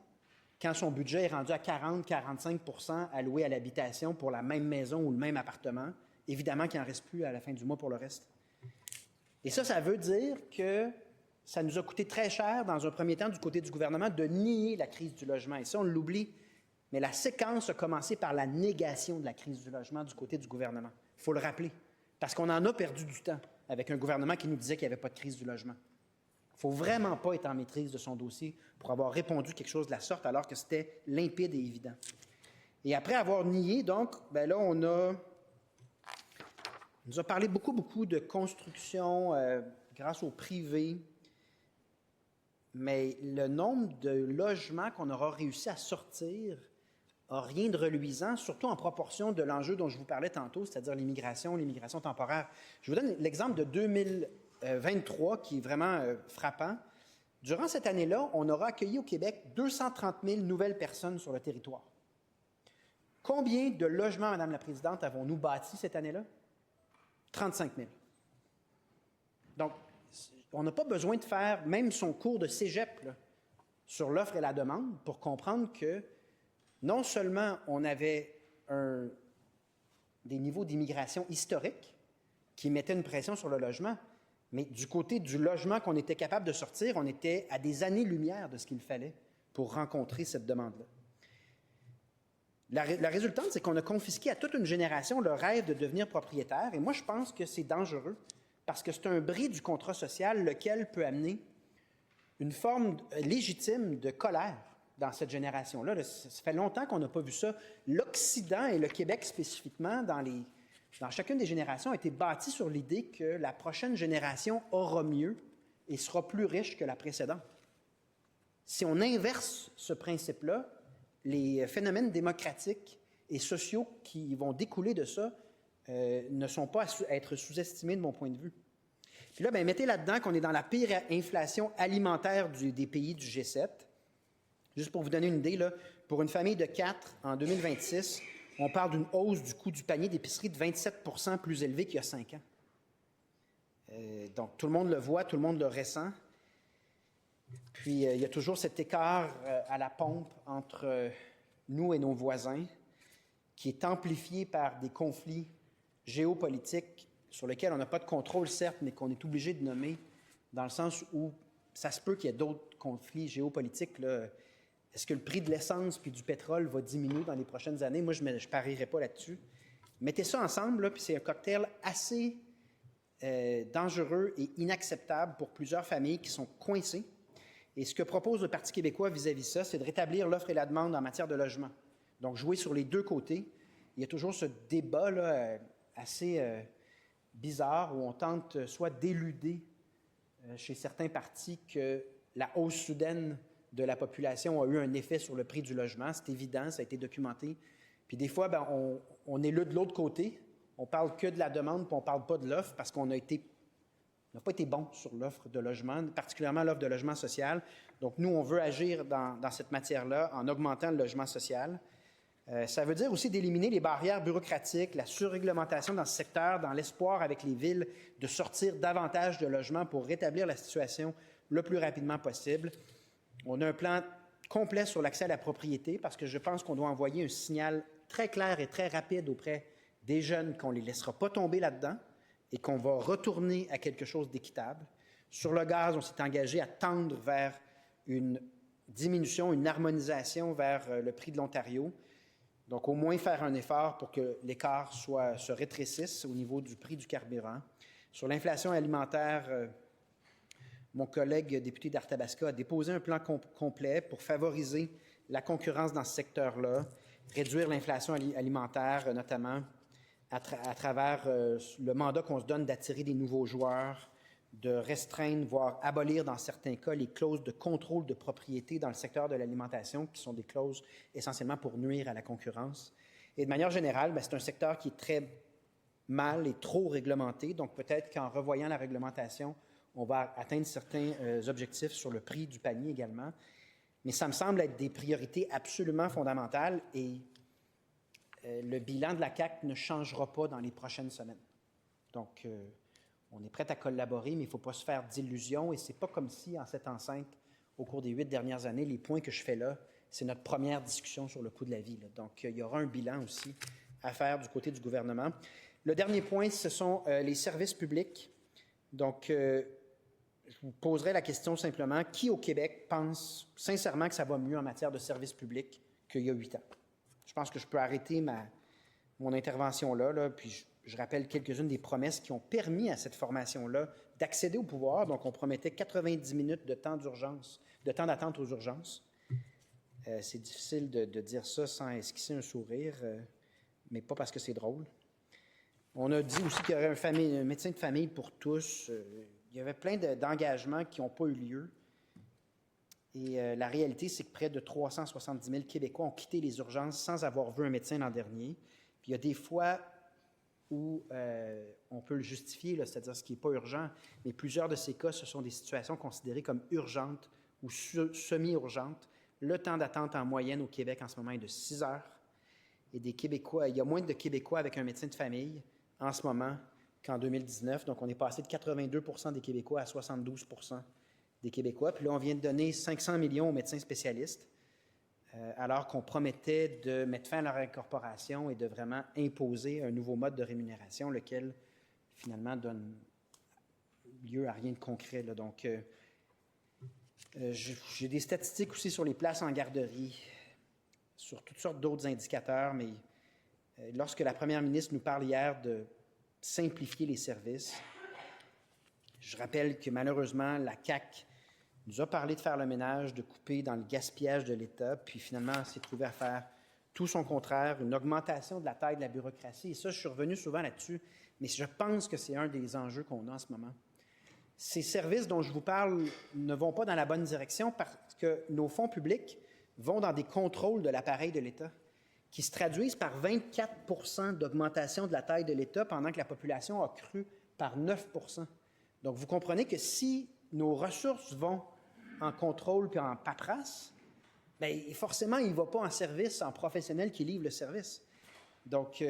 Quand son budget est rendu à 40-45 % alloués à l'habitation pour la même maison ou le même appartement, évidemment qu'il n'en reste plus à la fin du mois pour le reste. Et ça veut dire que ça nous a coûté très cher, dans un premier temps, du côté du gouvernement, de nier la crise du logement. Et ça, on l'oublie. Mais la séquence a commencé par la négation de la crise du logement du côté du gouvernement. Il faut le rappeler. Parce qu'on en a perdu du temps avec un gouvernement qui nous disait qu'il n'y avait pas de crise du logement. Il ne faut vraiment pas être en maîtrise de son dossier pour avoir répondu quelque chose de la sorte alors que c'était limpide et évident. Et après avoir nié, donc, là, on nous a parlé beaucoup de construction grâce au privé. Mais le nombre de logements qu'on aura réussi à sortir n'a rien de reluisant, surtout en proportion de l'enjeu dont je vous parlais tantôt, c'est-à-dire l'immigration temporaire. Je vous donne l'exemple de 2023 qui est vraiment frappant. Durant cette année-là, on aura accueilli au Québec 230 000 nouvelles personnes sur le territoire. Combien de logements, Madame la Présidente, avons-nous bâtis cette année-là? 35 000. Donc, on n'a pas besoin de faire même son cours de cégep là, sur l'offre et la demande pour comprendre que non seulement on avait des niveaux d'immigration historiques qui mettaient une pression sur le logement, mais du côté du logement qu'on était capable de sortir, on était à des années-lumière de ce qu'il fallait pour rencontrer cette demande-là. La résultante, c'est qu'on a confisqué à toute une génération le rêve de devenir propriétaire, et moi, je pense que c'est dangereux parce que c'est un bris du contrat social lequel peut amener une forme légitime de colère dans cette génération-là. Ça fait longtemps qu'on n'a pas vu ça. L'Occident et le Québec spécifiquement, dans chacune des générations, a été bâti sur l'idée que la prochaine génération aura mieux et sera plus riche que la précédente. Si on inverse ce principe-là, les phénomènes démocratiques et sociaux qui vont découler de ça ne sont pas à être sous-estimés de mon point de vue. Puis là, mettez là-dedans qu'on est dans la pire inflation alimentaire des pays du G7. Juste pour vous donner une idée, là, pour une famille de 4, en 2026, on parle d'une hausse du coût du panier d'épicerie de 27 % plus élevé qu'il y a 5 ans. Donc, tout le monde le voit, tout le monde le ressent. Puis, il y a toujours cet écart à la pompe entre nous et nos voisins qui est amplifié par des conflits géopolitiques sur lesquels on n'a pas de contrôle, certes, mais qu'on est obligé de nommer, dans le sens où ça se peut qu'il y ait d'autres conflits géopolitiques. Là. Est-ce que le prix de l'essence puis du pétrole va diminuer dans les prochaines années? Moi, je ne parierais pas là-dessus. Mettez ça ensemble, là, puis c'est un cocktail assez dangereux et inacceptable pour plusieurs familles qui sont coincées. Et ce que propose le Parti québécois vis-à-vis de ça, c'est de rétablir l'offre et la demande en matière de logement. Donc, jouer sur les deux côtés. Il y a toujours ce débat là, assez bizarre où on tente soit d'éluder chez certains partis que la hausse soudaine de la population a eu un effet sur le prix du logement. C'est évident, ça a été documenté. Puis des fois, on est là de l'autre côté. On parle que de la demande, puis on ne parle pas de l'offre parce qu'on n'a pas été bon sur l'offre de logement, particulièrement l'offre de logement social. Donc, nous, on veut agir dans cette matière-là en augmentant le logement social. Ça veut dire aussi d'éliminer les barrières bureaucratiques, la surréglementation dans ce secteur, dans l'espoir avec les villes de sortir davantage de logements pour rétablir la situation le plus rapidement possible. On a un plan complet sur l'accès à la propriété parce que je pense qu'on doit envoyer un signal très clair et très rapide auprès des jeunes qu'on ne les laissera pas tomber là-dedans et qu'on va retourner à quelque chose d'équitable. Sur le gaz, on s'est engagé à tendre vers une diminution, une harmonisation vers le prix de l'Ontario. Donc, au moins faire un effort pour que l'écart se rétrécisse au niveau du prix du carburant. Sur l'inflation alimentaire, mon collègue député d'Arthabasca a déposé un plan complet pour favoriser la concurrence dans ce secteur-là, réduire l'inflation alimentaire, notamment à travers le mandat qu'on se donne d'attirer des nouveaux joueurs, de restreindre, voire abolir dans certains cas les clauses de contrôle de propriété dans le secteur de l'alimentation, qui sont des clauses essentiellement pour nuire à la concurrence. Et de manière générale, c'est un secteur qui est très mal et trop réglementé, donc peut-être qu'en revoyant la réglementation, on va atteindre certains objectifs sur le prix du panier également. Mais ça me semble être des priorités absolument fondamentales et le bilan de la CAQ ne changera pas dans les prochaines semaines. Donc, on est prêt à collaborer, mais il ne faut pas se faire d'illusions. Et ce n'est pas comme si, en cette enceinte, au cours des 8 dernières années, les points que je fais là, c'est notre première discussion sur le coût de la vie. Là. Donc, il y aura un bilan aussi à faire du côté du gouvernement. Le dernier point, ce sont les services publics. Donc, je vous poserai la question simplement, qui au Québec pense sincèrement que ça va mieux en matière de services publics qu'il y a 8 ans? Je pense que je peux arrêter mon intervention là, puis je rappelle quelques-unes des promesses qui ont permis à cette formation-là d'accéder au pouvoir. Donc, on promettait 90 minutes de temps d'urgence, de temps d'attente aux urgences. C'est difficile de dire ça sans esquisser un sourire, mais pas parce que c'est drôle. On a dit aussi qu'il y aurait un médecin de famille pour tous. Il y avait plein d'engagements qui n'ont pas eu lieu. Et la réalité, c'est que près de 370 000 Québécois ont quitté les urgences sans avoir vu un médecin l'an dernier. Puis il y a des fois où on peut le justifier, c'est-à-dire ce qui n'est pas urgent, mais plusieurs de ces cas, ce sont des situations considérées comme urgentes ou semi-urgentes. Le temps d'attente en moyenne au Québec en ce moment est de 6 heures. Et des Québécois, il y a moins de Québécois avec un médecin de famille en ce moment qu'en 2019. Donc, on est passé de 82 % des Québécois à 72 % des Québécois. Puis là, on vient de donner 500 millions aux médecins spécialistes, alors qu'on promettait de mettre fin à leur incorporation et de vraiment imposer un nouveau mode de rémunération, lequel, finalement, donne lieu à rien de concret. Là. Donc, j'ai des statistiques aussi sur les places en garderie, sur toutes sortes d'autres indicateurs, mais lorsque la première ministre nous parle hier de simplifier les services, je rappelle que malheureusement, la CAQ nous a parlé de faire le ménage, de couper dans le gaspillage de l'État, puis finalement, s'est trouvé à faire tout son contraire, une augmentation de la taille de la bureaucratie. Et ça, je suis revenu souvent là-dessus, mais je pense que c'est un des enjeux qu'on a en ce moment. Ces services dont je vous parle ne vont pas dans la bonne direction parce que nos fonds publics vont dans des contrôles de l'appareil de l'État qui se traduisent par 24 % d'augmentation de la taille de l'État pendant que la population a cru par 9 %. Donc, vous comprenez que si nos ressources vont en contrôle puis en paperasse, bien, forcément, il ne va pas en service, en professionnel qui livre le service. Donc,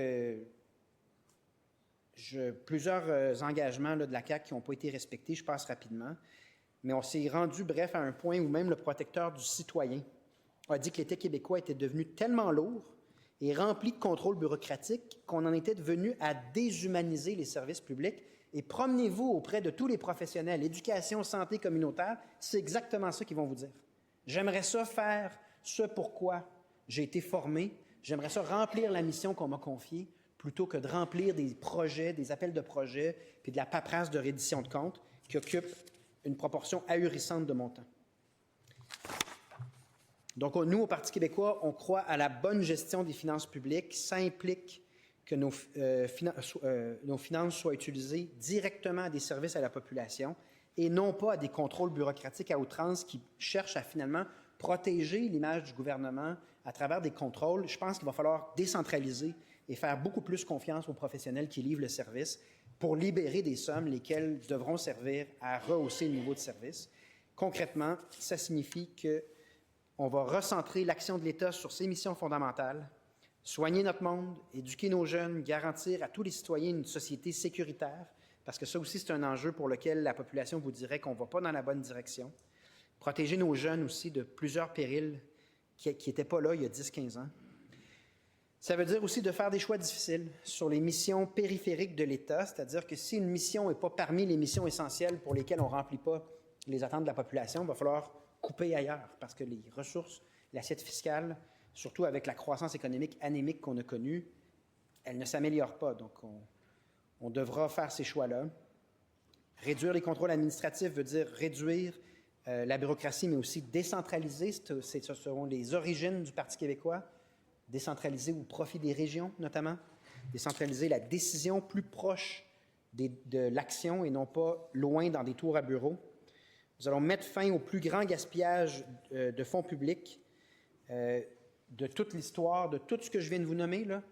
plusieurs engagements là, de la CAQ qui n'ont pas été respectés, je passe rapidement, mais on s'est rendu, bref, à un point où même le protecteur du citoyen a dit que l'État québécois était devenu tellement lourd et rempli de contrôles bureaucratiques qu'on en était devenu à déshumaniser les services publics. Et promenez-vous auprès de tous les professionnels, éducation, santé communautaire, c'est exactement ça qu'ils vont vous dire. J'aimerais ça faire ce pourquoi j'ai été formé, j'aimerais ça remplir la mission qu'on m'a confiée, plutôt que de remplir des projets, des appels de projets, puis de la paperasse de reddition de comptes qui occupe une proportion ahurissante de mon temps. Donc, nous, au Parti québécois, on croit à la bonne gestion des finances publiques. Ça implique que nos finances soient utilisées directement à des services à la population et non pas à des contrôles bureaucratiques à outrance qui cherchent à finalement protéger l'image du gouvernement à travers des contrôles. Je pense qu'il va falloir décentraliser et faire beaucoup plus confiance aux professionnels qui livrent le service pour libérer des sommes lesquelles devront servir à rehausser le niveau de service. Concrètement, ça signifie qu'on va recentrer l'action de l'État sur ses missions fondamentales, soigner notre monde, éduquer nos jeunes, garantir à tous les citoyens une société sécuritaire, parce que ça aussi, c'est un enjeu pour lequel la population vous dirait qu'on ne va pas dans la bonne direction. Protéger nos jeunes aussi de plusieurs périls qui n'étaient pas là il y a 10-15 ans. Ça veut dire aussi de faire des choix difficiles sur les missions périphériques de l'État, c'est-à-dire que si une mission n'est pas parmi les missions essentielles pour lesquelles on ne remplit pas les attentes de la population, il va falloir couper ailleurs, parce que les ressources, l'assiette fiscale, surtout avec la croissance économique anémique qu'on a connue, elle ne s'améliore pas. Donc, on devra faire ces choix-là. Réduire les contrôles administratifs veut dire réduire la bureaucratie, mais aussi décentraliser. Ce seront les origines du Parti québécois. Décentraliser au profit des régions, notamment. Décentraliser la décision plus proche de l'action et non pas loin dans des tours à bureau. Nous allons mettre fin au plus grand gaspillage de fonds publics de toute l'histoire, de tout ce que je viens de vous nommer, là.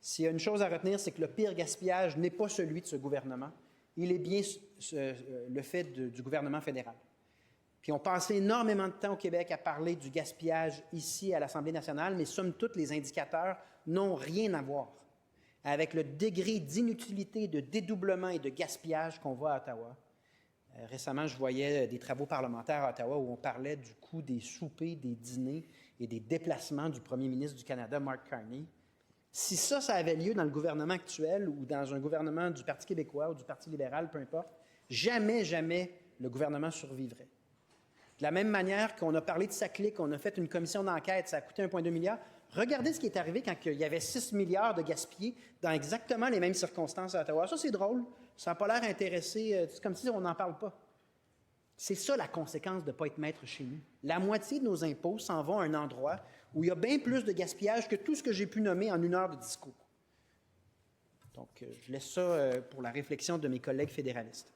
S'il y a une chose à retenir, c'est que le pire gaspillage n'est pas celui de ce gouvernement. Il est bien le fait du gouvernement fédéral. Puis on passait énormément de temps au Québec à parler du gaspillage ici à l'Assemblée nationale, mais somme toute, les indicateurs n'ont rien à voir avec le degré d'inutilité, de dédoublement et de gaspillage qu'on voit à Ottawa. Récemment, je voyais des travaux parlementaires à Ottawa où on parlait du coût des soupers, des dîners et des déplacements du premier ministre du Canada, Mark Carney. Si ça avait lieu dans le gouvernement actuel ou dans un gouvernement du Parti québécois ou du Parti libéral, peu importe, jamais, jamais le gouvernement survivrait. De la même manière qu'on a parlé de SACLIC, on a fait une commission d'enquête, ça a coûté 1,2 milliard. Regardez ce qui est arrivé quand il y avait 6 milliards de gaspillés dans exactement les mêmes circonstances à Ottawa. Ça, c'est drôle. Ça n'a pas l'air intéressé. C'est comme si on n'en parle pas. C'est ça la conséquence de ne pas être maître chez nous. La moitié de nos impôts s'en vont à un endroit où il y a bien plus de gaspillage que tout ce que j'ai pu nommer en 1 heure de discours. Donc, je laisse ça pour la réflexion de mes collègues fédéralistes.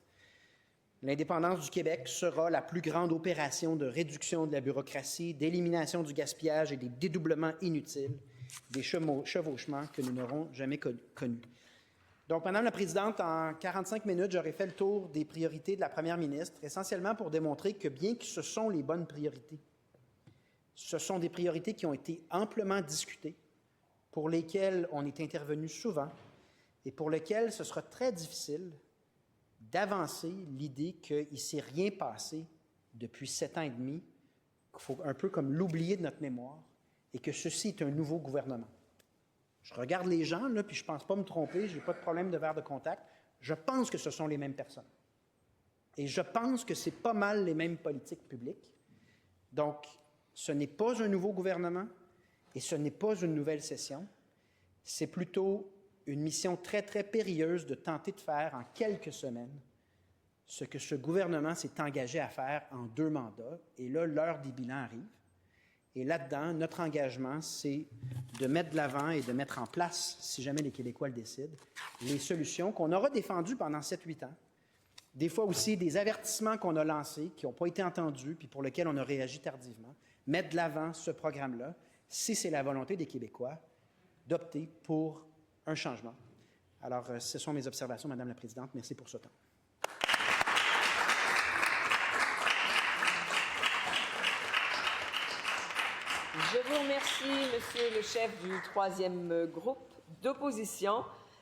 L'indépendance du Québec sera la plus grande opération de réduction de la bureaucratie, d'élimination du gaspillage et des dédoublements inutiles, des chevauchements que nous n'aurons jamais connus. Donc, Madame la Présidente, en 45 minutes, j'aurais fait le tour des priorités de la Première ministre, essentiellement pour démontrer que bien que ce sont les bonnes priorités, ce sont des priorités qui ont été amplement discutées, pour lesquelles on est intervenu souvent et pour lesquelles ce sera très difficile d'avancer l'idée qu'il ne s'est rien passé depuis 7 ans et demi, qu'il faut un peu comme l'oublier de notre mémoire, et que ceci est un nouveau gouvernement. Je regarde les gens, là, puis je ne pense pas me tromper, je n'ai pas de problème de verre de contact. Je pense que ce sont les mêmes personnes. Et je pense que c'est pas mal les mêmes politiques publiques. Donc, ce n'est pas un nouveau gouvernement et ce n'est pas une nouvelle session. C'est plutôt une mission très, très périlleuse de tenter de faire en quelques semaines ce que ce gouvernement s'est engagé à faire en 2 mandats. Et là, l'heure des bilans arrive. Et là-dedans, notre engagement, c'est de mettre de l'avant et de mettre en place, si jamais les Québécois le décident, les solutions qu'on aura défendues pendant 7-8 ans. Des fois aussi, des avertissements qu'on a lancés, qui n'ont pas été entendus, puis pour lesquels on a réagi tardivement. Mettre de l'avant ce programme-là, si c'est la volonté des Québécois, d'opter pour un changement. Alors, ce sont mes observations, Madame la Présidente. Merci pour ce temps. Je vous remercie, Monsieur le chef du 3e groupe d'opposition.